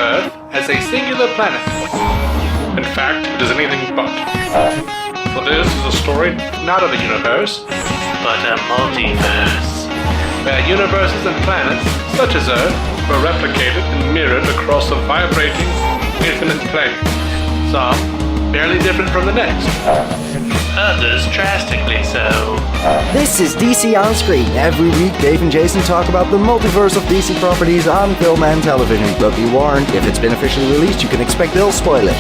Earth as a singular planet. In fact, it is anything but. For this is a story not of a universe, but a multiverse. Where universes and planets, such as Earth, were replicated and mirrored across a vibrating, infinite plane. Some barely different from the next. Others drastically so. This is DC On Screen. Every week, Dave and Jason talk about the multiverse of DC properties on film and television. But be warned, if it's been officially released, you can expect they'll spoil it.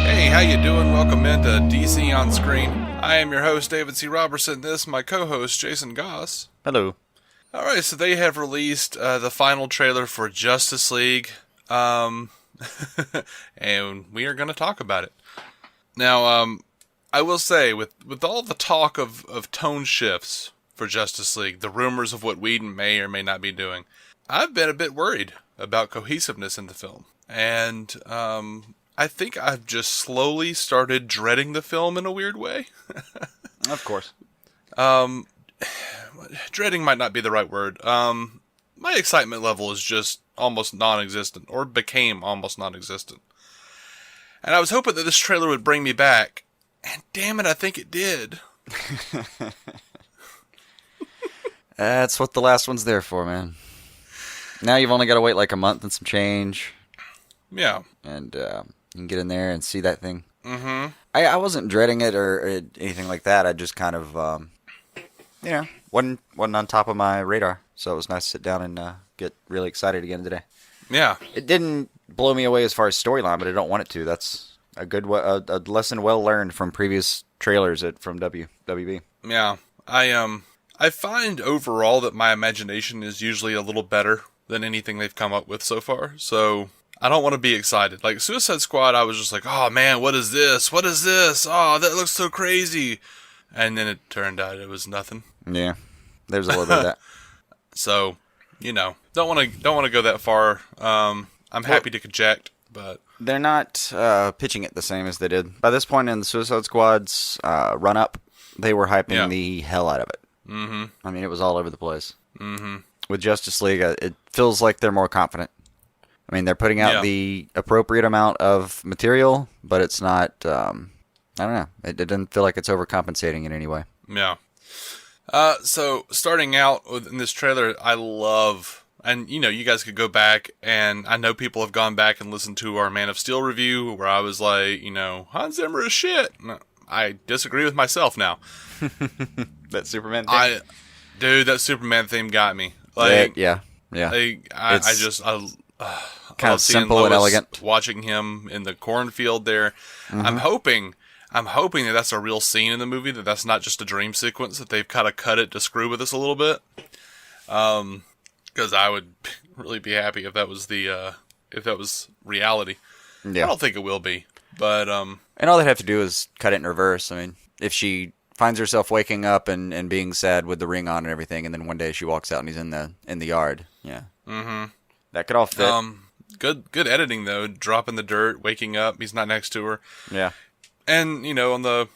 Hey, how you doing? Welcome into DC On Screen. I am your host, David C. Robertson. This is my co-host, Jason Goss. Hello. Alright, so they have released the final trailer for Justice League. And we are going to talk about it. Now, I will say, with all the talk of tone shifts for Justice League, the rumors of what Whedon may or may not be doing, I've been a bit worried about cohesiveness in the film. And I think I've just slowly started dreading the film in a weird way. Of course. Dreading might not be the right word. My excitement level is just almost non-existent, or became almost non-existent. And I was hoping that this trailer would bring me back, and damn it, I think it did. That's what the last one's there for, man. Now you've only got to wait like a month and some change. Yeah. And you can get in there and see that thing. Mm-hmm. I wasn't dreading it or anything like that. I just kind of, wasn't on top of my radar. So it was nice to sit down and get really excited again today. Yeah. It didn't blow me away as far as storyline, but I don't want it to. That's a good a lesson well learned from previous trailers from WB. Yeah. I find overall that my imagination is usually a little better than anything they've come up with so far. So I don't want to be excited. Like Suicide Squad, I was just like, oh man, what is this? What is this? Oh, that looks so crazy. And then it turned out it was nothing. Yeah. There's a little bit of that. So, don't want to go that far. I'm happy to conject, but they're not pitching it the same as they did. By this point in the Suicide Squad's run-up, they were hyping the hell out of it. Mm-hmm. I mean, it was all over the place. Mm-hmm. With Justice League, it feels like they're more confident. I mean, they're putting out the appropriate amount of material, but it's not, I don't know. It doesn't feel like it's overcompensating in any way. Yeah. So starting out in this trailer, I love, and you guys could go back, and I know people have gone back and listened to our Man of Steel review, where I was like, Hans Zimmer is shit. No, I disagree with myself now. That Superman theme? That Superman theme got me. Like, yeah. I kind of simple and elegant. Watching him in the cornfield there, I'm hoping that that's a real scene in the movie, that's not just a dream sequence, that they've kind of cut it to screw with us a little bit. Because I would really be happy if that was if that was reality. Yeah. I don't think it will be, but and all they have to do is cut it in reverse. I mean, if she finds herself waking up and being sad with the ring on and everything, and then one day she walks out and he's in the yard, that could all fit. Good editing though. Dropping the dirt, waking up, he's not next to her. Yeah. And, on the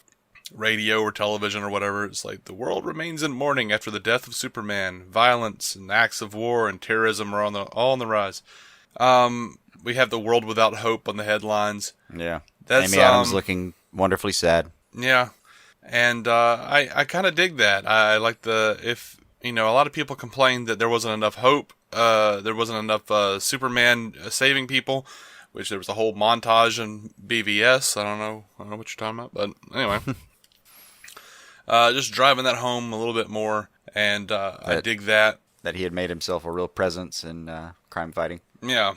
radio or television or whatever, it's like, the world remains in mourning after the death of Superman. Violence and acts of war and terrorism are all on the rise. We have the world without hope on the headlines. Yeah. That's, Amy Adams looking wonderfully sad. Yeah. And I kind of dig that. I like a lot of people complained that there wasn't enough hope. There wasn't enough Superman saving people. Which there was a whole montage in BVS. I don't know what you're talking about, but anyway, just driving that home a little bit more, and I dig that he had made himself a real presence in crime fighting. Yeah,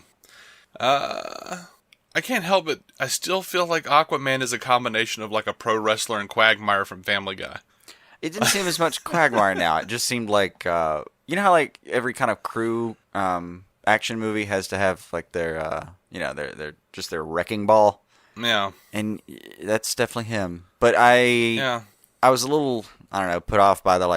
I can't help it. I still feel like Aquaman is a combination of like a pro wrestler and Quagmire from Family Guy. It didn't seem as much Quagmire now. It just seemed like how like every kind of crew action movie has to have like their their wrecking ball. Yeah. And that's definitely him. But I was a little, I don't know, put off by the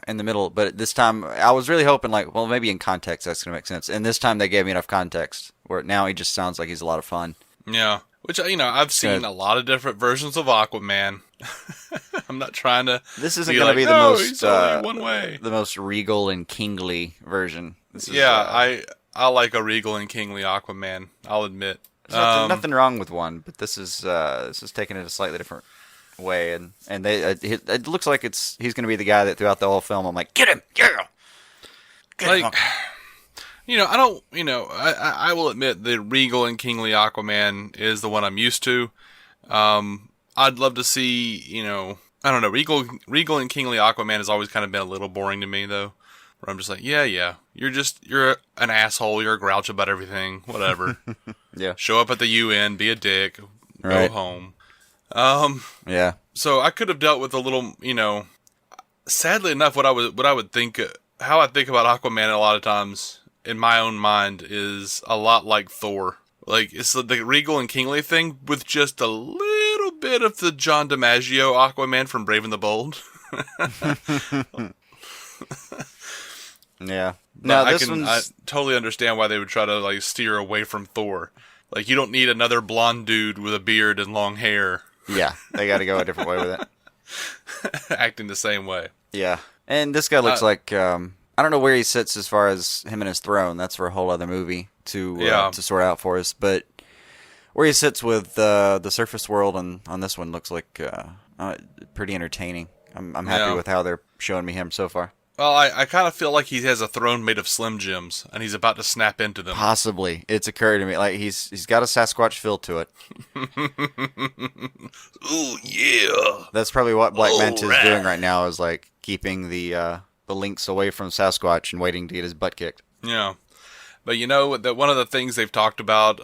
in the middle. But this time I was really hoping maybe in context that's going to make sense. And this time they gave me enough context where now he just sounds like he's a lot of fun. Yeah. Which, I've seen a lot of different versions of Aquaman. I'm not trying to. This isn't going to be the most he's only one way. The most regal and kingly version. This is, I like a regal and kingly Aquaman. I'll admit. There's nothing wrong with one, but this is taking it a slightly different way, and they it looks like he's going to be the guy that throughout the whole film I'm like, get him, yeah. Like, I don't, I will admit the regal and kingly Aquaman is the one I'm used to. I'd love to see, I don't know, regal and kingly Aquaman has always kind of been a little boring to me though. Where I'm just like, yeah, you're an asshole, you're a grouch about everything, whatever. Yeah. Show up at the UN, be a dick, right. Go home. Yeah. So I could have dealt with a little, sadly enough, what I would think, how I think about Aquaman a lot of times in my own mind is a lot like Thor. Like, it's the regal and kingly thing with just a little bit of the John DiMaggio Aquaman from Brave and the Bold. Yeah. No, I totally understand why they would try to like steer away from Thor. Like, you don't need another blonde dude with a beard and long hair. Yeah, they got to go a different way with it. Acting the same way. Yeah. And this guy looks like I don't know where he sits as far as him and his throne. That's for a whole other movie to sort out for us. But where he sits with the surface world on this one looks like pretty entertaining. I'm happy with how they're showing me him so far. Well, I kind of feel like he has a throne made of Slim Jims, and he's about to snap into them. Possibly. It's occurred to me. Like, he's got a Sasquatch feel to it. Ooh, yeah. That's probably what Black Manta is doing right now, is, like, keeping the lynx away from Sasquatch and waiting to get his butt kicked. Yeah. But that one of the things they've talked about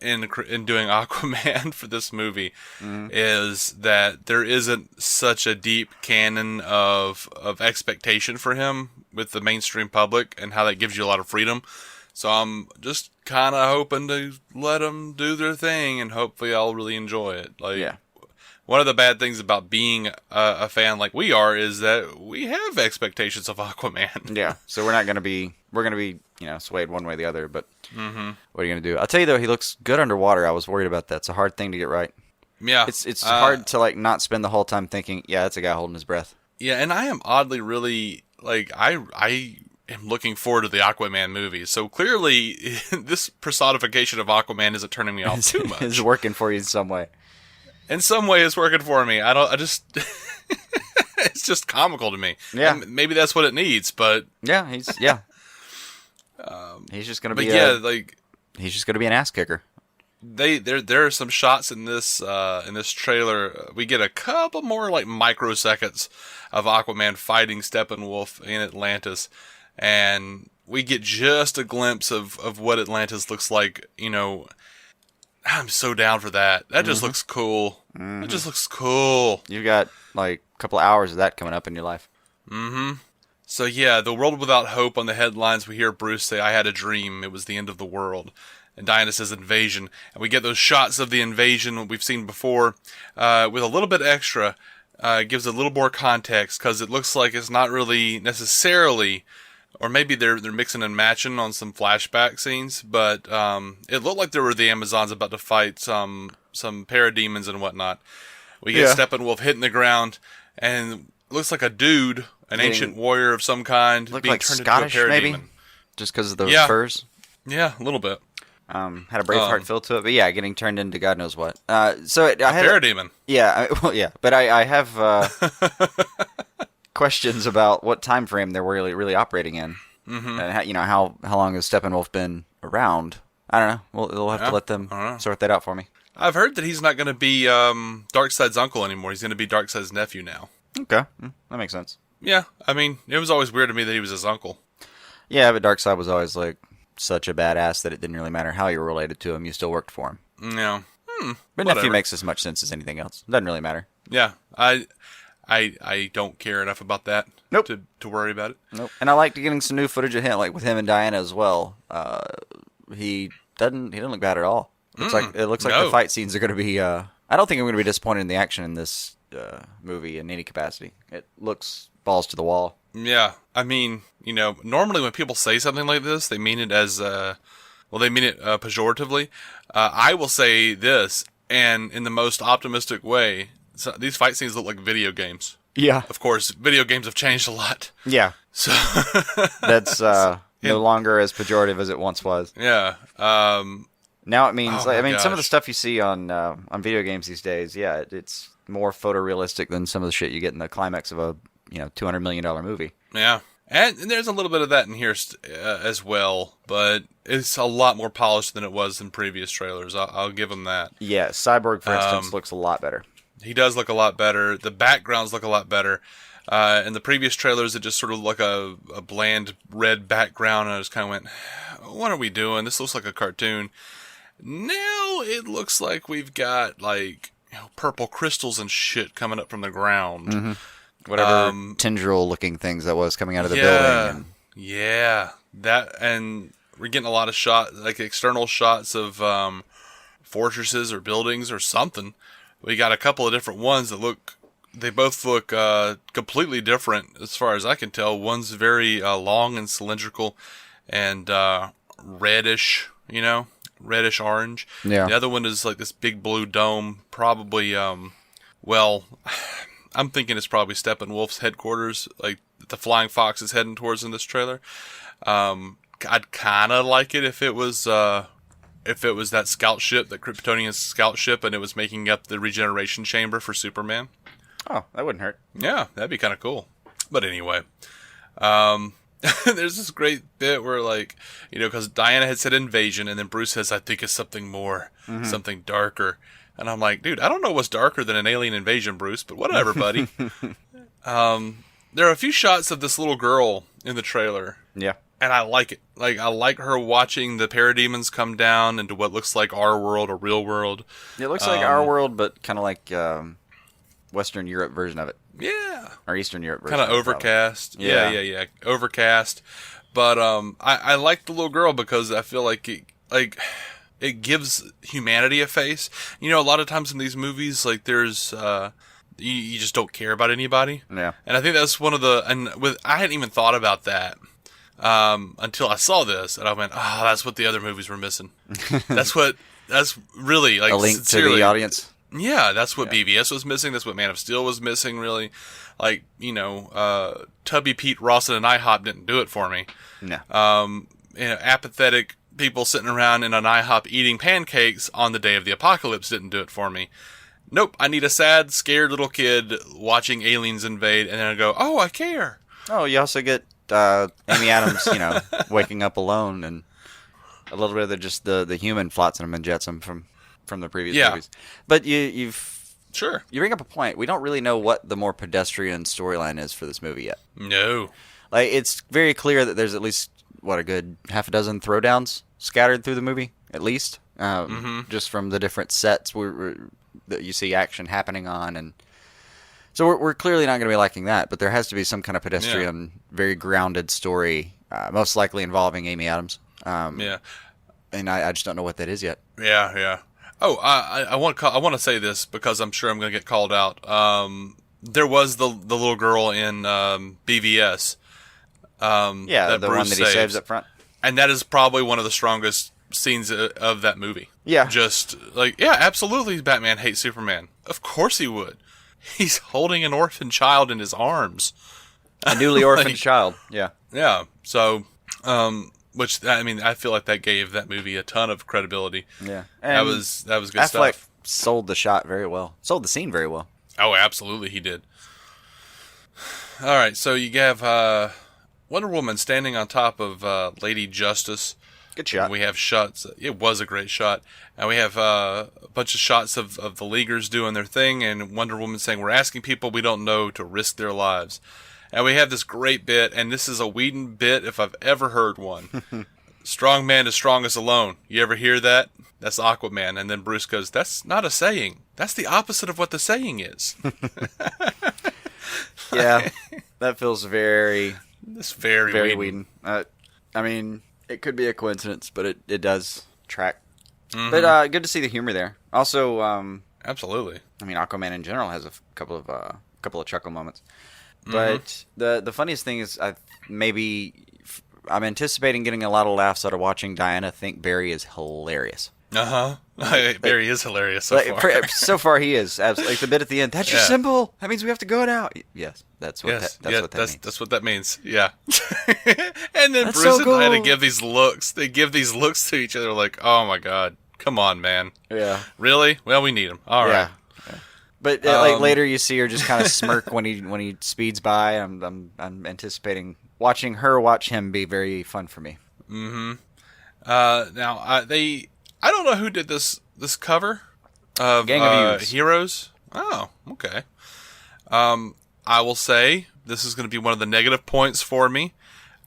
in doing Aquaman for this movie is that there isn't such a deep canon of expectation for him with the mainstream public, and how that gives you a lot of freedom. So I'm just kind of hoping to let them do their thing, and hopefully I'll really enjoy it. Like, yeah. One of the bad things about being a fan like we are is that we have expectations of Aquaman. Yeah, so we're going to be swayed one way or the other, but what are you going to do? I'll tell you though, he looks good underwater. I was worried about that. It's a hard thing to get right. Yeah. It's hard to like not spend the whole time thinking, yeah, that's a guy holding his breath. Yeah, and I am oddly really, like, I am looking forward to the Aquaman movie. So clearly this personification of Aquaman isn't turning me off too much. It's working for you in some way. In some way, it's working for me. it's just comical to me. Yeah. And maybe that's what it needs, but yeah, he's just gonna be. He's just gonna be an ass kicker. There are some shots in this trailer. We get a couple more like microseconds of Aquaman fighting Steppenwolf in Atlantis, and we get just a glimpse of what Atlantis looks like. I'm so down for that. That just looks cool. It just looks cool. You've got like a couple of hours of that coming up in your life. So yeah, the world without hope on the headlines. We hear Bruce say, "I had a dream. It was the end of the world." And Diana says invasion. And we get those shots of the invasion we've seen before with a little bit extra. It gives a little more context because it looks like it's not really necessarily, or maybe they're mixing and matching on some flashback scenes, but it looked like there were the Amazons about to fight some parademons and whatnot. We get Steppenwolf hitting the ground, and it looks like a dude, an ancient warrior of some kind, being like turned Scottish, into a parademon. maybe? Just because of those furs? Yeah, a little bit. Had a Braveheart feel to it, but yeah, getting turned into God knows what. I had parademon. But I have questions about what time frame they're really operating in, and how long has Steppenwolf been around? I don't know. We'll have to let them sort that out for me. I've heard that he's not going to be Darkseid's uncle anymore. He's going to be Darkseid's nephew now. Okay, that makes sense. Yeah, I mean, it was always weird to me that he was his uncle. Yeah, but Darkseid was always like such a badass that it didn't really matter how you were related to him. You still worked for him. Yeah. But nephew makes as much sense as anything else. Doesn't really matter. Yeah, I don't care enough about that to worry about it. Nope. And I liked getting some new footage of him, like with him and Diana as well. He doesn't look bad at all. It looks like the fight scenes are going to be. I don't think I'm going to be disappointed in the action in this movie in any capacity. It looks balls to the wall. Yeah, I mean, normally when people say something like this, they mean it as they mean it pejoratively. I will say this, and in the most optimistic way. So these fight scenes look like video games. Yeah. Of course, video games have changed a lot. Yeah. So that's no longer as pejorative as it once was. Yeah. Now it means, Oh my some of the gosh. stuff you see on video games these days, yeah, it's more photorealistic than some of the shit you get in the climax of a $200 million movie. Yeah. And there's a little bit of that in here as well, but it's a lot more polished than it was in previous trailers. I'll give him that. Yeah, Cyborg, for instance, looks a lot better. He does look a lot better. The backgrounds look a lot better. In the previous trailers, it just sort of looked like a bland red background, and I just kind of went, what are we doing? This looks like a cartoon. Now it looks like we've got purple crystals and shit coming up from the ground. Mm-hmm. Whatever tendril-looking things that was coming out of the building. Yeah, that, and we're getting a lot of external shots of fortresses or buildings or something. We got a couple of different ones that they both look completely different as far as I can tell. One's very long and cylindrical and reddish, reddish orange. Yeah. The other one is like this big blue dome, probably, I'm thinking it's probably Steppenwolf's headquarters, like the Flying Fox is heading towards in this trailer. I'd kind of like it if it was that scout ship, that Kryptonian scout ship, and it was making up the regeneration chamber for Superman. Oh, that wouldn't hurt. Yeah, that'd be kind of cool. But anyway, there's this great bit where, because Diana had said invasion, and then Bruce says, I think it's something more, something darker. And I'm like, dude, I don't know what's darker than an alien invasion, Bruce, but whatever, buddy. There are a few shots of this little girl in the trailer. Yeah. And I like it. I like her watching the parademons come down into what looks like our world, a real world. It looks like our world, but kind of like Western Europe version of it. Yeah. Or Eastern Europe version. Kind of overcast. Yeah. Overcast. But I like the little girl because I feel like it gives humanity a face. A lot of times in these movies, there's you just don't care about anybody. Yeah. And I think that's one of I hadn't even thought about that until I saw this, and I went, "Oh, that's what the other movies were missing." That's really a link sincerely, to the audience. Yeah, that's what BVS was missing. That's what Man of Steel was missing. Really, Tubby Pete Rawson and IHOP didn't do it for me. No. Apathetic people sitting around in an IHOP eating pancakes on the day of the apocalypse didn't do it for me. Nope, I need a sad, scared little kid watching aliens invade, and then I go, oh, I care. Oh, you also get Amy Adams, waking up alone, and a little bit of the human flotsam and jetsam from the previous movies. But you've Sure. You bring up a point. We don't really know what the more pedestrian storyline is for this movie yet. No. It's very clear that there's at least a good half a dozen throwdowns scattered through the movie, at least, just from the different sets that you see action happening on, and so we're clearly not going to be liking that. But there has to be some kind of pedestrian, very grounded story, most likely involving Amy Adams. And I just don't know what that is yet. Yeah. Oh, I want to say this because I'm sure I'm going to get called out. There was the little girl in BVS. The Bruce one that he saves up front. And that is probably one of the strongest scenes of that movie. Yeah. Just absolutely Batman hates Superman. Of course he would. He's holding an orphan child in his arms. A newly orphaned child. Yeah. Yeah. So, I feel like that gave that movie a ton of credibility. Yeah. And that was good Affleck stuff. sold the shot very well. Sold the scene very well. Oh, absolutely he did. All right, so you have Wonder Woman standing on top of Lady Justice. Good shot. We have shots. It was a great shot. And we have a bunch of shots of the Leaguers doing their thing, and Wonder Woman saying, we're asking people we don't know to risk their lives. And we have this great bit, and this is a Whedon bit if I've ever heard one. Strong man is strongest alone. You ever hear that? That's Aquaman. And then Bruce goes, that's not a saying. That's the opposite of what the saying is. Yeah, that feels very... It's very Whedon. It could be a coincidence, but it does track. Mm-hmm. But good to see the humor there. Also, absolutely. Aquaman in general has a couple of chuckle moments. But the funniest thing is, I'm anticipating getting a lot of laughs out of watching Diana think Barry is hilarious. Barry is hilarious so far. So far, he is. Absolutely. The bit at the end, that's your symbol. That means we have to go now. Yes. That's what that means. That's what that means. Yeah. And then That's Bruce so and cool. Dinah give these looks. They give these looks to each other like, oh my god, come on, man. Yeah. Really? Well, we need them. All right. Yeah. But like later, you see her just kind of smirk when he speeds by. I'm anticipating watching her watch him be very fun for me. Mm-hmm. Now I don't know who did this cover of Gang of Youths. Heroes. Oh, okay. I will say this is going to be one of the negative points for me.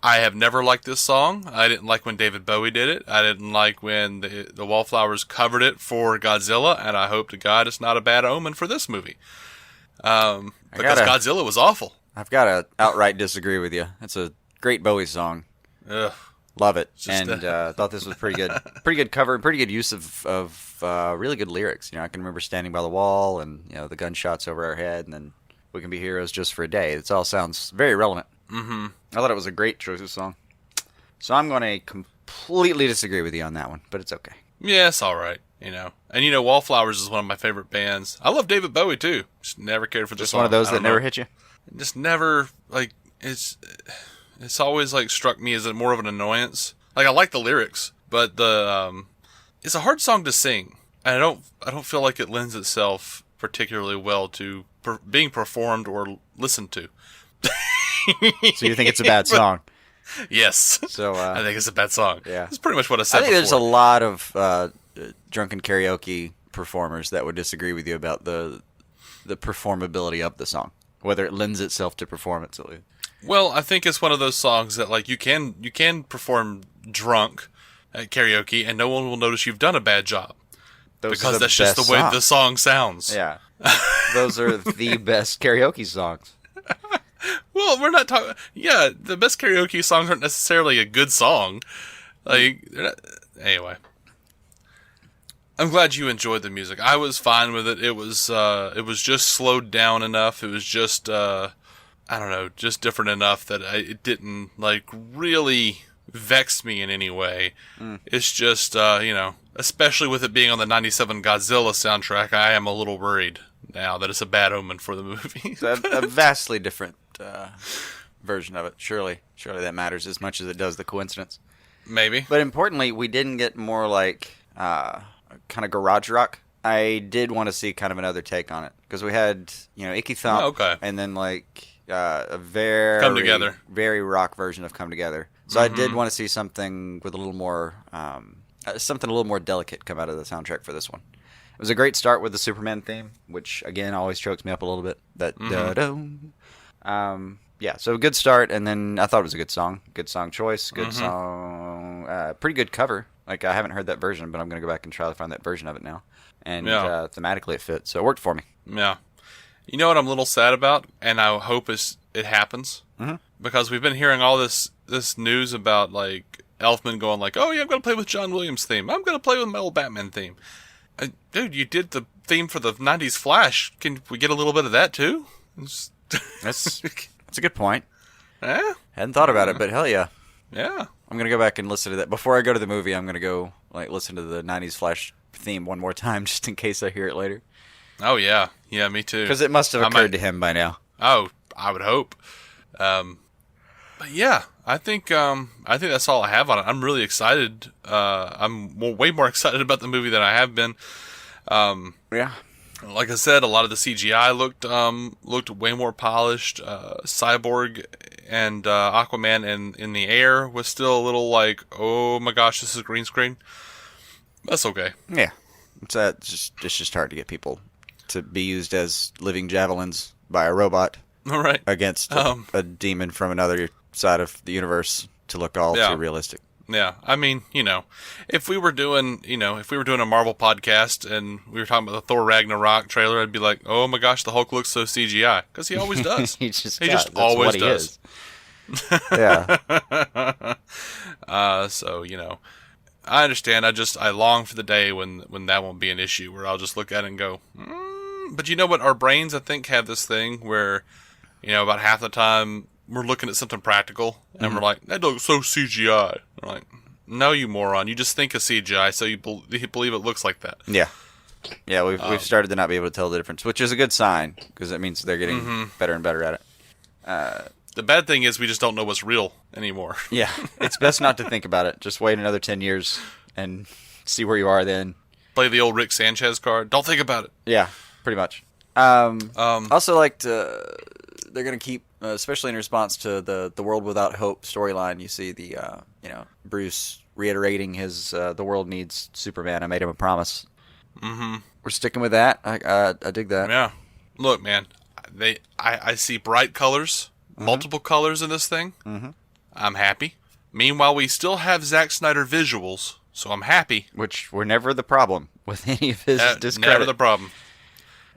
I have never liked this song. I didn't like when David Bowie did it. I didn't like when the Wallflowers covered it for Godzilla, and I hope to God it's not a bad omen for this movie. Because Godzilla was awful. I've got to outright disagree with you. It's a great Bowie song. Ugh. Love it, and thought this was pretty good. Pretty good cover, and pretty good use of really good lyrics. You know, I can remember standing by the wall, and you know the gunshots over our head, and then we can be heroes just for a day. It all sounds very relevant. Mm-hmm. I thought it was a great choice of song. So I'm going to completely disagree with you on that one, but it's okay. Yeah, it's all right. You know, and you know, Wallflowers is one of my favorite bands. I love David Bowie too. Just never cared for this. Just song. one of those I that don't never know. hit you. Just never like it's always like struck me as more of an annoyance. Like I like the lyrics, but it's a hard song to sing, and I don't feel like it lends itself particularly well to being performed or listened to. So you think it's a bad song? Yes. So I think it's a bad song. Yeah. That's pretty much what I said. I think there's a before. lot of drunken karaoke performers that would disagree with you about the performability of the song, whether it lends itself to performance at least. Well, I think it's one of those songs that like you can perform drunk at karaoke and no one will notice you've done a bad job. Because that's just the way the song sounds. Yeah. Those are the best karaoke songs. Well, we're not talking. Yeah, the best karaoke songs aren't necessarily a good song. Like, anyway. I'm glad you enjoyed the music. I was fine with it. It was just slowed down enough. It was just, I don't know, just different enough that it didn't like really vex me in any way. It's just, you know, especially with it being on the '97 Godzilla soundtrack, I am a little worried now that it's a bad omen for the movie. It's a vastly different version of it. Surely that matters as much as it does the coincidence. Maybe. But importantly, we didn't get more like kind of garage rock. I did want to see kind of another take on it because we had, you know, Icky Thump, and then like a very Come Together, very rock version of Come Together. So I did want to see something with a little more, something a little more delicate come out of the soundtrack for this one. It was a great start with the Superman theme, which again always chokes me up a little bit. That yeah, so a good start, and then I thought it was a good song choice, good song, pretty good cover. Like I haven't heard that version, but I'm gonna go back and try to find that version of it now. And thematically it fit, so it worked for me. Yeah. You know what I'm a little sad about, and I hope it happens, because we've been hearing all this news about like Elfman going like, oh yeah, I'm gonna play with John Williams' theme. I'm gonna play with my old Batman theme. Dude, you did the theme for the '90s Flash. Can we get a little bit of that too? That's a good point. Yeah. Hadn't thought about it, but hell yeah. Yeah. I'm gonna go back and listen to that before I go to the movie. I'm gonna go like listen to the '90s Flash theme one more time, just in case I hear it later. Oh yeah, yeah, me too. Because it must have occurred to him by now. Oh, I would hope. But yeah, I think that's all I have on it. I'm really excited. I'm way more excited about the movie than I have been. Yeah. Like I said, a lot of the CGI looked way more polished. Cyborg and Aquaman in the air was still a little like, oh my gosh, this is green screen. That's okay. Yeah, it's just hard to get people to be used as living javelins by a robot. All right. Against a demon from another side of the universe to look all too realistic. Yeah, I mean, you know, if we were doing a Marvel podcast and we were talking about the Thor Ragnarok trailer, I'd be like, oh my gosh, the Hulk looks so CGI, because he always does. he just always does. Yeah. So you know, I understand. I long for the day when that won't be an issue, where I'll just look at it and go, But you know what? Our brains, I think, have this thing where, you know, about half the time we're looking at something practical, and we're like, that looks so CGI. We're like, no, you moron. You just think of CGI, so you believe it looks like that. Yeah. Yeah, we've started to not be able to tell the difference, which is a good sign, because it means they're getting better and better at it. The bad thing is we just don't know what's real anymore. Yeah, it's best not to think about it. Just wait another 10 years and see where you are then. Play the old Rick Sanchez card. Don't think about it. Yeah, pretty much. Also, they're going to keep, especially in response to the World Without Hope storyline, you see the, Bruce reiterating his, the world needs Superman. I made him a promise. Mm-hmm. We're sticking with that. I dig that. Yeah. Look, man, I see bright colors, multiple colors in this thing. Mm-hmm. I'm happy. Meanwhile, we still have Zack Snyder visuals, so I'm happy. Which were never the problem with any of his discredit. Never the problem.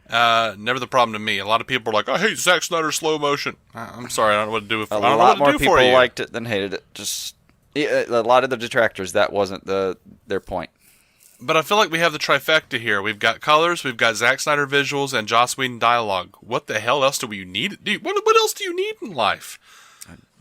Never the problem to me. A lot of people are like, I hate Zack Snyder slow motion. I'm sorry, I don't know what to do with it. A lot more people liked it than hated it. Just a lot of the detractors, that wasn't their point. But I feel like we have the trifecta here. We've got colors, we've got Zack Snyder visuals, and Joss Whedon dialogue. What the hell else do we need? What else do you need in life?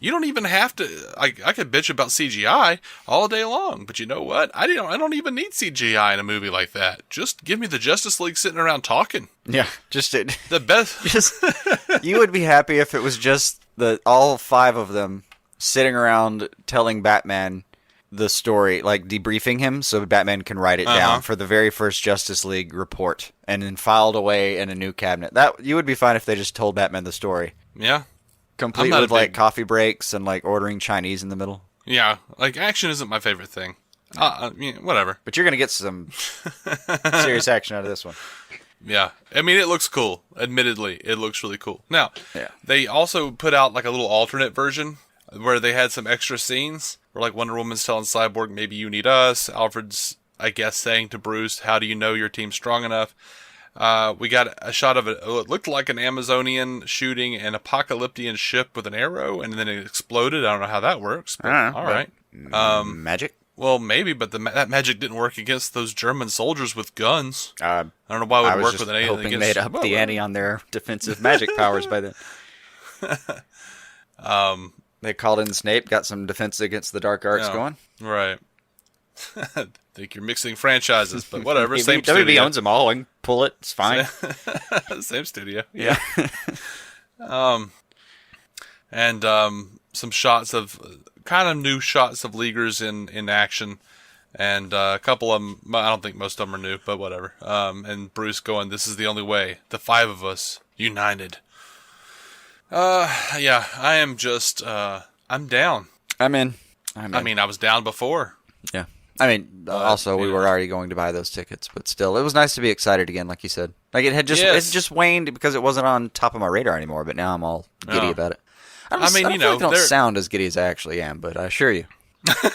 You don't even have to. I could bitch about CGI all day long, but you know what? I don't even need CGI in a movie like that. Just give me the Justice League sitting around talking. Yeah, just it. The best. You would be happy if it was just all 5 of them sitting around telling Batman the story, like debriefing him so Batman can write it down for the very first Justice League report and then filed away in a new cabinet. That you would be fine if they just told Batman the story. Yeah. Complete with like coffee breaks and like ordering Chinese in the middle. Yeah, like action isn't my favorite thing. Whatever. But you're going to get some serious action out of this one. Yeah. I mean, it looks cool. Admittedly, it looks really cool. Now, they also put out like a little alternate version where they had some extra scenes where like Wonder Woman's telling Cyborg, maybe you need us. Alfred's, I guess, saying to Bruce, how do you know your team's strong enough? We got a shot of it. It looked like an Amazonian shooting an apocalyptic ship with an arrow, and then it exploded. I don't know how that works. But all right. Magic? Well, maybe, but that magic didn't work against those German soldiers with guns. I don't know why it would work with an alien. Hoping they'd up the ante on their defensive magic powers by then. They called in Snape, got some defense against the dark arts going. Right. Think you're mixing franchises, but whatever. Same WB studio. owns them all. And pull it. It's fine. Same studio. Yeah. And some shots of kind of new shots of Leaguers in action, and a couple of them. I don't think most of them are new, but whatever. And Bruce going, "This is the only way. The 5 of us united." Yeah. I am just. I'm down. I'm in. I mean, I was down before. Yeah. I mean, also we were already going to buy those tickets, but still, it was nice to be excited again, like you said. Like it just waned because it wasn't on top of my radar anymore. But now I'm all giddy about it. I feel like I don't sound as giddy as I actually am, but I assure you,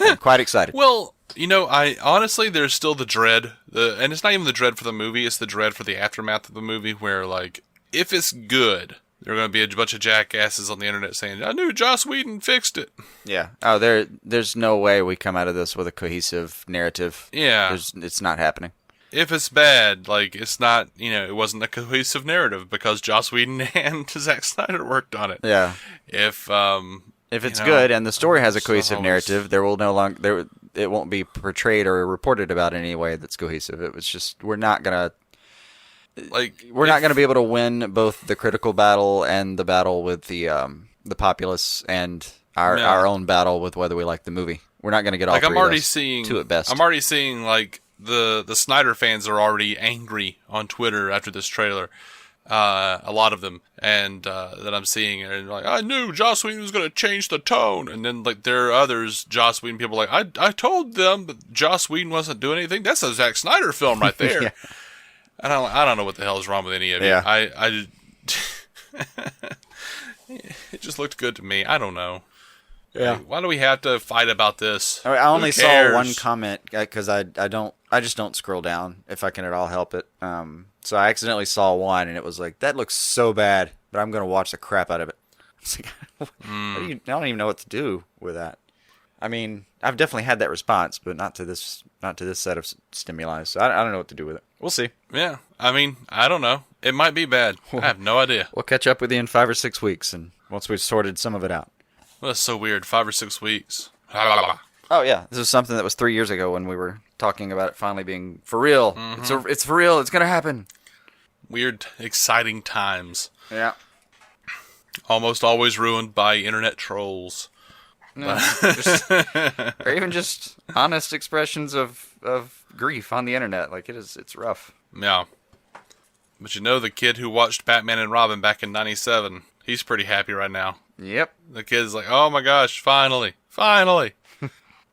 I'm quite excited. Well, I honestly, there's still the dread, and it's not even the dread for the movie; it's the dread for the aftermath of the movie, where like if it's good, there are going to be a bunch of jackasses on the internet saying, "I knew Joss Whedon fixed it." Yeah. Oh, there's no way we come out of this with a cohesive narrative. Yeah. It's not happening. If it's bad, like it's not, it wasn't a cohesive narrative because Joss Whedon and Zack Snyder worked on it. Yeah. If it's good and the story has a cohesive narrative, there will no longer it won't be portrayed or reported about in any way that's cohesive. It was just we're not gonna be able to win both the critical battle and the battle with the populace and our own battle with whether we like the movie. We're not gonna get all two at best. I'm already seeing like the Snyder fans are already angry on Twitter after this trailer. A lot of them, and that I'm seeing, and like, I knew Joss Whedon was going to change the tone, and then like there are others, Joss Whedon people like, I told them that Joss Whedon wasn't doing anything. That's a Zack Snyder film right there. Yeah. And I don't know what the hell is wrong with any of you. I it just looked good to me. I don't know. Yeah. Like, why do we have to fight about this? I only saw one comment because I just don't scroll down if I can at all help it. So I accidentally saw one and it was like, that looks so bad, but I'm going to watch the crap out of it. It's like, I don't even know what to do with that. I mean, I've definitely had that response, but not to this set of stimuli. So I don't know what to do with it. We'll see. Yeah. I mean, I don't know. It might be bad. I have no idea. We'll catch up with you in 5 or 6 weeks, and once we've sorted some of it out. Well, that's so weird. 5 or 6 weeks. Oh, yeah. This is something that was 3 years ago when we were talking about it finally being for real. Mm-hmm. It's for real. It's going to happen. Weird, exciting times. Yeah. Almost always ruined by internet trolls. No, or even just honest expressions of grief on the internet. Like, it's rough. Yeah. But you know, the kid who watched Batman and Robin back in 97, he's pretty happy right now. Yep. The kid's like, oh my gosh, finally. Oh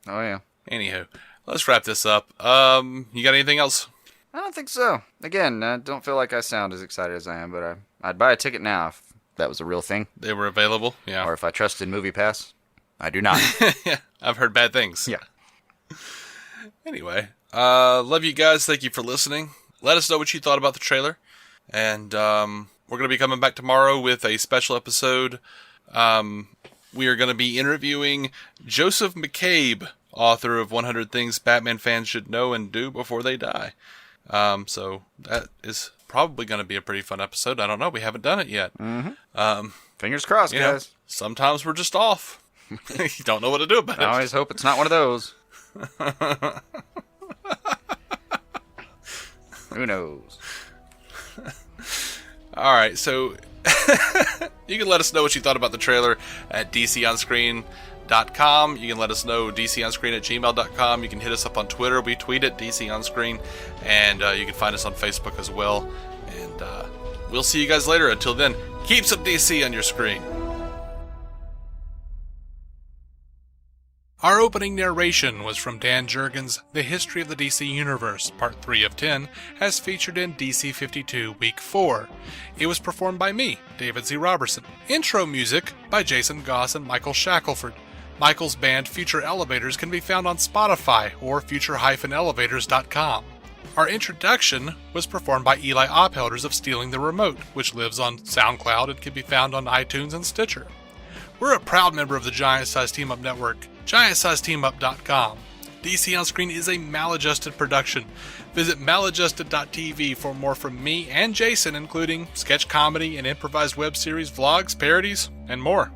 yeah. Anywho, let's wrap this up. You got anything else? I don't think so. Again, I don't feel like I sound as excited as I am, but I'd buy a ticket now if that was a real thing. They were available, yeah. Or if I trusted MoviePass. I do not. Yeah, I've heard bad things. Yeah. Anyway, love you guys. Thank you for listening. Let us know what you thought about the trailer. And we're going to be coming back tomorrow with a special episode. We are going to be interviewing Joseph McCabe, author of 100 Things Batman Fans Should Know and Do Before They Die. So that is probably going to be a pretty fun episode. I don't know. We haven't done it yet. Mm-hmm. Fingers crossed, guys. Sometimes we're just off. You don't know what to do about it. I always hope it's not one of those. Who knows? All right, so you can let us know what you thought about the trailer at dconscreen.com. You can let us know dconscreen@gmail.com. You can hit us up on Twitter. We tweet at dconscreen. And you can find us on Facebook as well. And we'll see you guys later. Until then, keep some DC on your screen. Our opening narration was from Dan Jurgens' The History of the DC Universe, Part 3 of 10, as featured in DC 52 Week 4. It was performed by me, David Z. Robertson. Intro music by Jason Goss and Michael Shackelford. Michael's band Future Elevators can be found on Spotify or future-elevators.com. Our introduction was performed by Eli Ophelders of Stealing the Remote, which lives on SoundCloud and can be found on iTunes and Stitcher. We're a proud member of the Giant Size Team Up Network, GiantSizeTeamUp.com. DC On Screen is a maladjusted production. Visit maladjusted.tv for more from me and Jason, including sketch comedy and improvised web series, vlogs, parodies, and more.